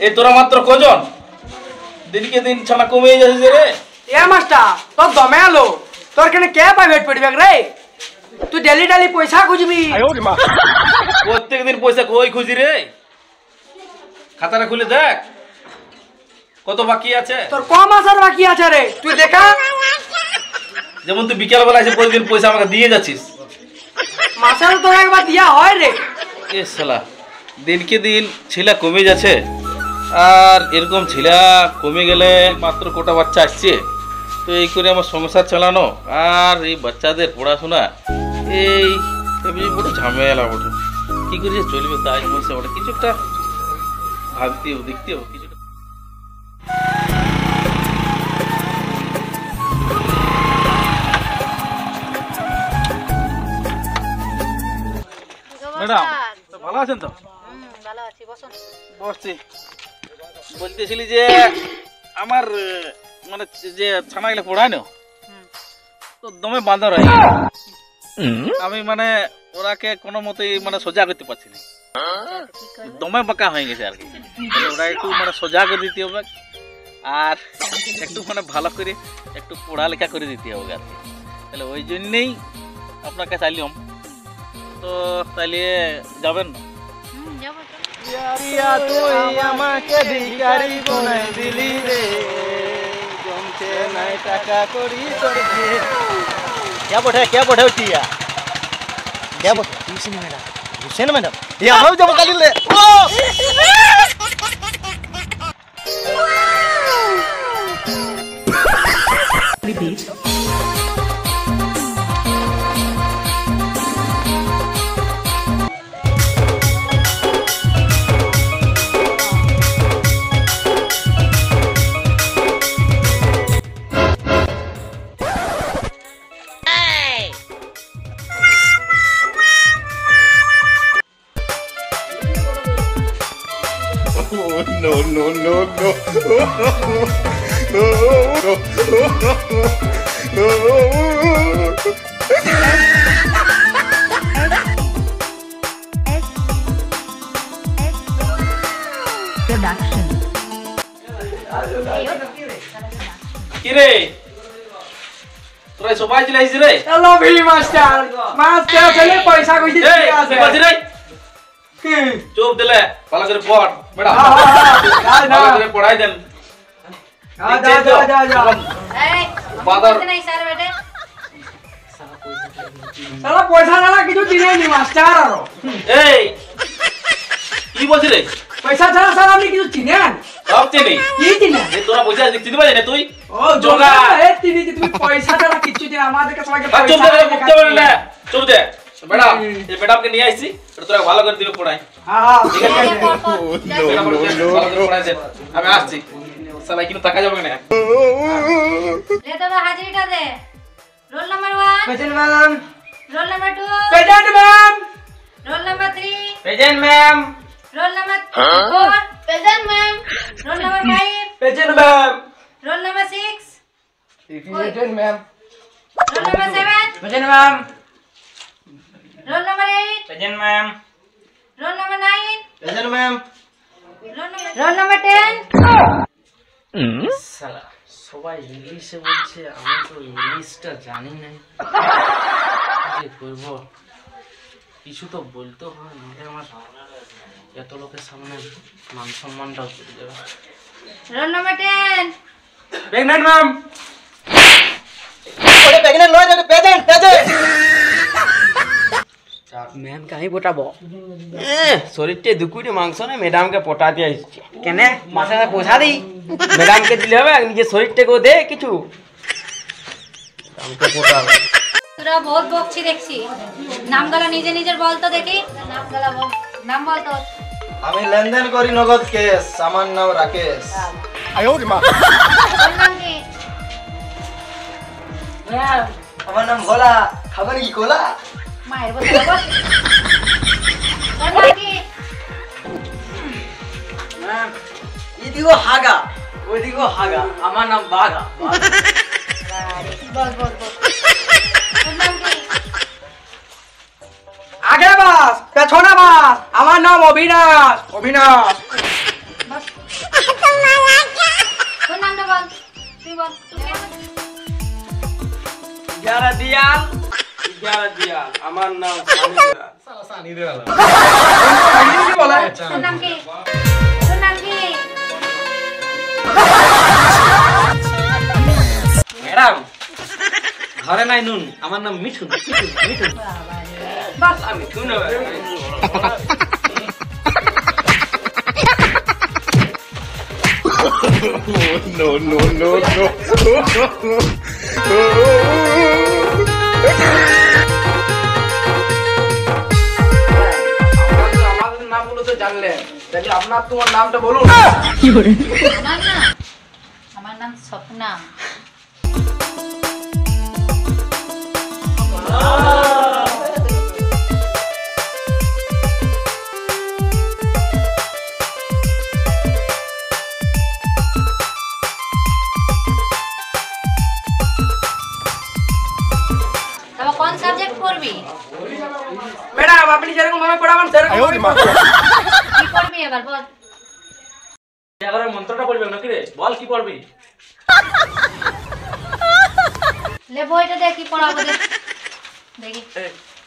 এই তোরা মাত্র কজন? দিনকে দিন ছানা কমে যাচ্ছে রে। এ মাস্টার তোর দমে আলো, তোর কেন কে প্রাইভেট পড়বে রে? তুই ডেলি ডেলি পয়সা খুঁজবি। প্রত্যেক দিন পয়সা কই খুঁজি রে? খাতাটা খুলে দেখ কত বাকি আছে। তোর কম আসার বাকি আছে রে, তুই দেখা। যেমন তুই বিকাল বেলা এসে প্রতিদিন পয়সা আমাকে দিয়ে যাচ্ছিস, মাসের তোর একবার দিয়া হয় রে। এ শালা দিনকে দিন ছেলে কমে যাচ্ছে, আর এরকম ছেলে কমে গেলে মাত্র কোটা বাচ্চা আসছে, তো এই করে আমার সংসার চালানো আর এই বাচ্চাদের পড়াশোনা এই বড় ঝামেলা ওঠে। কি করে যে চলবে তাই বলছে ওটা কিছু একটা ভাবতে হবে, দেখতে হবে কিছু। ম্যাডাম ভালো আছেন তো? ভালো আছি, বসুন। বসছি। বলতেছিলি যে আমার মানে যে ছানাগুলো পড়ায় না তো দমে বাঁধা রয়ে গেছে। আমি মানে ওরাকে কোনো মতেই মানে সোজা করতে পারছি না, দমে বাঁকা হয়ে গেছে আর কি। ওরা একটু মানে সোজা করে দিতে হবে আর একটু মানে ভালো করে একটু পড়ালেখা করে দিতে হবে আর কি। তাহলে ওই জন্যেই আপনার কাছে আইলাম। তো তাহলে যাবেন? তুই আমাকে ভিখারি বনাই দিলি রে, জমছে নাই টাকা করি তোর দিয়ে। क्या बोठे उठिया क्या बोठे हुसैन मैडम ये हम जब कर ले रिपीट no प्रोडक्शन কি রে তোরা সবাই চলে আইছিস রে? হ্যালো ভি মাস্টার, মাস্টার চলে পয়সা কইছি এই কি বলছিস রে? চুপ দিলে ভালো করে পড় ম্যাডাম, ভালো করে পড়াই দেন। যা এই বাদার বলতে নাই স্যার বেটে। সালা পয়সা ছাড়া কিছু দিনে নি মাস্টার। আরো এই কি বলছিস রে? পয়সা ছাড়া স্যার আপনি কিছু চিনেন? সব চিনি। কি চিনেন? এই তোরা পয়সা চিনতে পারিস না তুই? ও জোগা এ চিনি যে তুমি পয়সা ছাড়া কিছু চিনেন, আমাদেরকে সবাইকে আর চুপ পয়সা দে, মুক্ত বল না। চুপ দে ম্যাডাম, এই ম্যাডামকে নিয়ে আইছি, তোরা ভালো করে দিবে পড়াই। হ্যাঁ ঠিক আছে? পড় পড়। ভালো করে পড়াই দে, আমি আসছি। সালা কিন্তু টাকা যাবে না। লে তো হাজিরিটা দে। Roll number 1, present ma'am, roll number 2, present ma'am, roll number 3, present ma'am, roll number 4, present ma'am, roll number 5, present ma'am, roll number 6, present ma'am, roll number 7, present ma'am, roll number 8, present ma'am, roll number 9, present ma'am roll number 10। সালা সবাই ইংলিশে বলছে, আমি তো ইংলিশটা জানি না, কি করব? কিছু তো বলতে হয়, নাহলে আমার এত লোকের সামনে মান সম্মানটাও চলে যাবে। রোল নাম্বার 10, প্রেগনেন্ট ম্যাম, ओरे प्रेजेंट लो रे प्रेजेंट प्रेजेंट ম্যাম কাহি পটাবো? শরীরটা দুকুটি মাংস না ম্যাডামকে পটাতে আসছে। কেন মাসে পয়সা দিই? ম্যাডামকে দিলে হবে, নিজের শরীরটাকেও দে কিছু। ম্যাডামকে পটাবে। তোরা বহুত বকছি দেখছি। নামগুলো নিজে নিজের বল তো দেখি। নামগুলো বল, নাম বল তো। আমি লেনদেন করি নগদ কেস, আমার নাম রাকেশ। তোর নাম কি? ম্যাম আমার নাম ভোলা, খাবেন কি কোলা? মায়ের বল বল। তোর নাম কি? ম্যাম এদিকে হাগা, ওইদিকে হাগা, আমার নাম বাঘা। বল বল বল। তোর নাম কি? আগে বাস পেছনে বাস, আমার নাম অবিনাশ। অবিনাশ বস। বল তুই বল 11 দিয়াল 11 দিয়াল আমার নাম সানি দিয়াল তোর নাম কি তোর নাম কি ম্যাডাম ঘরে নাই নুন আমার নাম মিঠুন মিঠুন বল মিঠুন আমাদের নামগুলো তো জানলেন তাহলে আপনার তোমার নামটা বলুন আমার নাম স্বপ্না তবে কোন সাবজেক্ট পড়বি ম্যাডাম আপনি যেরকম ভাবে পড়াবেন সেরকম কি পড়বি এবার বল এবারে মন্ত্রটা পড়বে নাকি রে বল কি পড়বি লে বইটা দেখি পড়াবো দেখি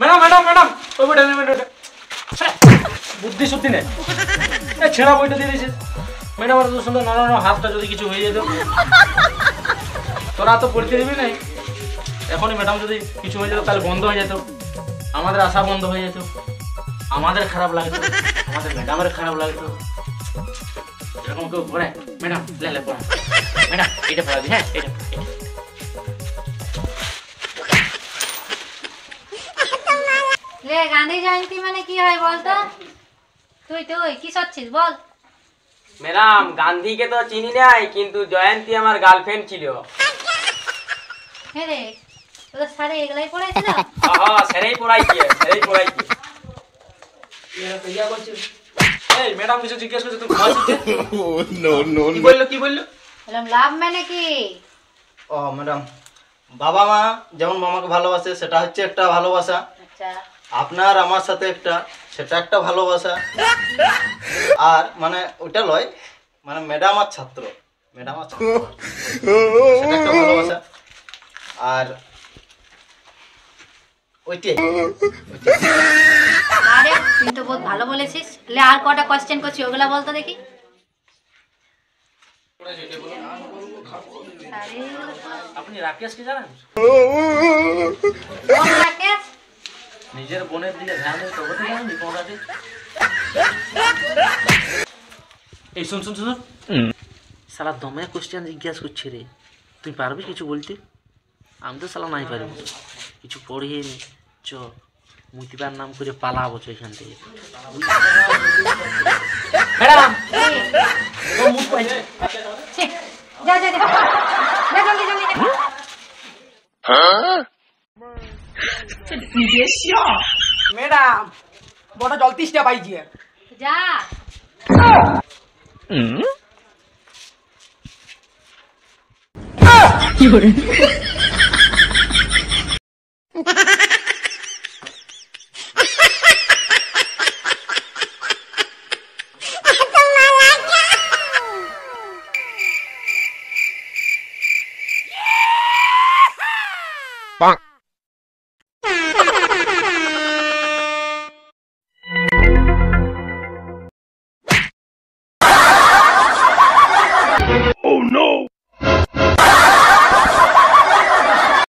ম্যাডাম ম্যাডাম ম্যাডাম ওই বইটা নেই ম্যাডাম বুদ্ধি সত্যি নেই এই ছেঁড়া বইটা দিয়ে দিয়েছিস ম্যাডাম আর তো সুন্দর নরম হাতটা যদি কিছু হয়ে যেত তোরা তো পড়তে দিবি নাই এখনই ম্যাডাম যদি কিছু হয়ে যেত তাহলে বন্ধ হয়ে যেত আমাদের আশা বন্ধ হয়ে যেত আমাদের খারাপ লাগতো আমাদের ম্যাডামের খারাপ লাগতো এরকম কেউ পড়ে ম্যাডাম লে পড়া ম্যাডাম এটা পড়াবি হ্যাঁ এটা লে গান্ধী জয়ন্তী মানে কি হয় বলতো তুই কি সচ্ছিস বল ম্যাডাম গান্ধীকে তো চিনি নাই কিন্তু জয়ন্তী আমার গার্লফ্রেন্ড ছিল হ্যাঁ রে তোর সারে এগুলাই পড়াইছিল সেটাই পড়াইছে এই ম্যাডাম কিছু জিজ্ঞেস করছে তুমি কি বললো বললাম লাভ মানে কি ও ম্যাডাম বাবা মা যেমন মামাকে ভালোবাসে সেটা হচ্ছে একটা ভালোবাসা আচ্ছা আপনার আমার সাথে সেটা একটা ভালোবাসা আর মানে ওইটা লয় মানে ম্যাডাম আর ছাত্র সেটা একটা ভালোবাসা আর ওইটাই আরে তুই তো বহুত ভালো বলেছিস লে আর কটা কোশ্চেন করছি ওগুলা বলতো দেখি আপনি রাকেশকে জানেন কোন রাকেশ নিজের বোনের দিকে ধ্যান দিতে তবে তো জানেন কোন রাকেশ এই শুন শালা দমে কোশ্চেন জিজ্ঞাসা করছে রে তুই পারবি কিছু বলতে আমি তো শালা নাই পারবো কিছু পড়িয়ে নি চ মুতিবার নাম করে পালাবো চ এখান থেকে ম্যাডাম ও মুখ পাইছে ছি, যা যা যা যা জলদি জলদি যা। ম্যাডাম বড় জলতিসটা পাইছে যা bonk.